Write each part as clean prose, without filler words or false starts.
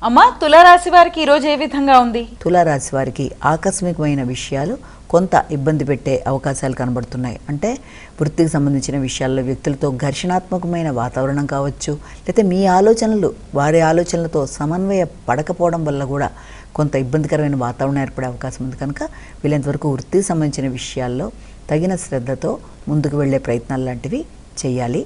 అమ్మా, తులారాశి వారికి ఈరోజు ఏ విధంగా ఉంది? తులారాశి వారికి ఆకస్మికమైన విషయాలు కొంత ఇబ్బంది పెట్టే అవకాశాలు కనబడుతున్నాయి. అంటే వృత్తికి సంబంధించిన విషయాల్లో వ్యక్తులతో ఘర్షణాత్మకమైన వాతావరణం కావచ్చు, లేకపోతే మీ ఆలోచనలు వారి ఆలోచనలతో సమన్వయ పడకపోవడం వల్ల కూడా కొంత ఇబ్బందికరమైన వాతావరణం ఏర్పడే అవకాశం ఉంది. కనుక వీళ్ళంతవరకు వృత్తికి సంబంధించిన విషయాల్లో తగిన శ్రద్ధతో ముందుకు వెళ్ళే ప్రయత్నాలు లాంటివి చేయాలి.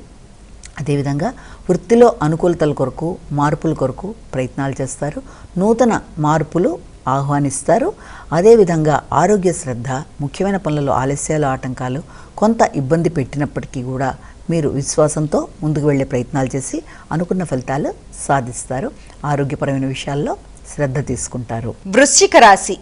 అదేవిధంగా వృత్తిలో అనుకూలతల కొరకు, మార్పుల కొరకు ప్రయత్నాలు చేస్తారు. నూతన మార్పులు ఆహ్వానిస్తారు. అదేవిధంగా ఆరోగ్య శ్రద్ధ, ముఖ్యమైన పనులలో ఆలస్యాలు, ఆటంకాలు కొంత ఇబ్బంది పెట్టినప్పటికీ కూడా మీరు విశ్వాసంతో ముందుకు వెళ్ళే ప్రయత్నాలు చేసి అనుకున్న ఫలితాలు సాధిస్తారు. ఆరోగ్యపరమైన విషయాల్లో శ్రద్ధ తీసుకుంటారు. వృశ్చిక రాశి.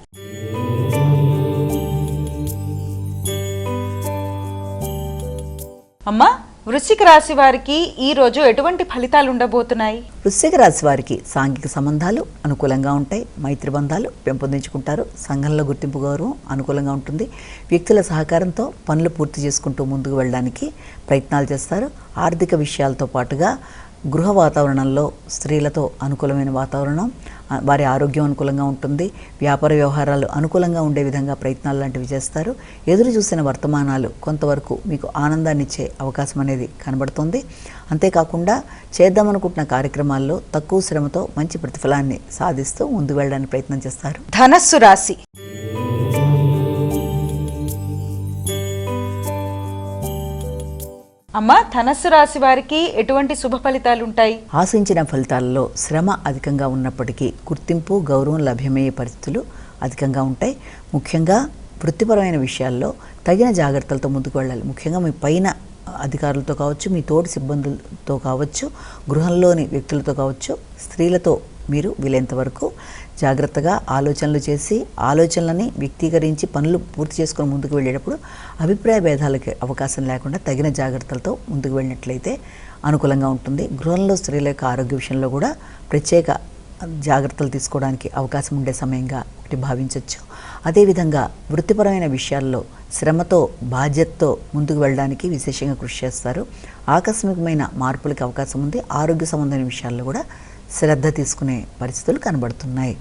అమ్మా, వృశ్చిక రాశి వారికి ఈ రోజు ఎటువంటి ఫలితాలు ఉండబోతున్నాయి? వృశ్చిక రాశి వారికి సాంఘిక సంబంధాలు అనుకూలంగా ఉంటాయి. మైత్రి బంధాలు పెంపొందించుకుంటారు. సంఘంలో గుర్తింపు, గౌరవం అనుకూలంగా ఉంటుంది. వ్యక్తుల సహకారంతో పనులు పూర్తి చేసుకుంటూ ముందుకు వెళ్ళడానికి ప్రయత్నాలు చేస్తారు. ఆర్థిక విషయాలతో పాటుగా గృహ వాతావరణంలో స్త్రీలతో అనుకూలమైన వాతావరణం, వారి ఆరోగ్యం అనుకూలంగా ఉంటుంది. వ్యాపార వ్యవహారాలు అనుకూలంగా ఉండే విధంగా ప్రయత్నాలు లాంటివి చేస్తారు. ఎదురు చూసిన వర్తమానాలు కొంతవరకు మీకు ఆనందాన్ని ఇచ్చే అవకాశం అనేది కనబడుతుంది. అంతేకాకుండా చేద్దామనుకుంటున్న కార్యక్రమాల్లో తక్కువ శ్రమతో మంచి ప్రతిఫలాన్ని సాధిస్తూ ముందుకు వెళ్ళడానికి ప్రయత్నం చేస్తారు. ధనస్సు రాశి. అమ్మా, ధనస్సు రాశి వారికి ఎటువంటి శుభ ఫలితాలు ఉంటాయి? ఆశించిన ఫలితాలలో శ్రమ అధికంగా ఉన్నప్పటికీ గుర్తింపు, గౌరవం లభ్యమయ్యే పరిస్థితులు అధికంగా ఉంటాయి. ముఖ్యంగా వృత్తిపరమైన విషయాల్లో తగిన జాగ్రత్తలతో ముందుకు వెళ్ళాలి. ముఖ్యంగా మీ పైన అధికారులతో కావచ్చు, మీ తోటి సిబ్బందులతో కావచ్చు, గృహంలోని వ్యక్తులతో కావచ్చు, స్త్రీలతో మీరు వీలైనంతవరకు జాగ్రత్తగా ఆలోచనలు చేసి ఆలోచనలని వ్యక్తీకరించి పనులు పూర్తి చేసుకొని ముందుకు వెళ్ళేటప్పుడు అభిప్రాయ భేదాలకి అవకాశం లేకుండా తగిన జాగ్రత్తలతో ముందుకు వెళ్ళినట్లయితే అనుకూలంగా ఉంటుంది. గృహంలో స్త్రీల యొక్క ఆరోగ్య విషయంలో కూడా ప్రత్యేక జాగ్రత్తలు తీసుకోవడానికి అవకాశం ఉండే సమయంగా ఒకటి భావించవచ్చు. అదేవిధంగా వృత్తిపరమైన విషయాల్లో శ్రమతో, బాధ్యతతో ముందుకు వెళ్ళడానికి విశేషంగా కృషి చేస్తారు. ఆకస్మికమైన మార్పులకు అవకాశం ఉంది. ఆరోగ్య సంబంధమైన విషయాల్లో కూడా శ్రద్ధ తీసుకునే పరిస్థితులు కనబడుతున్నాయి.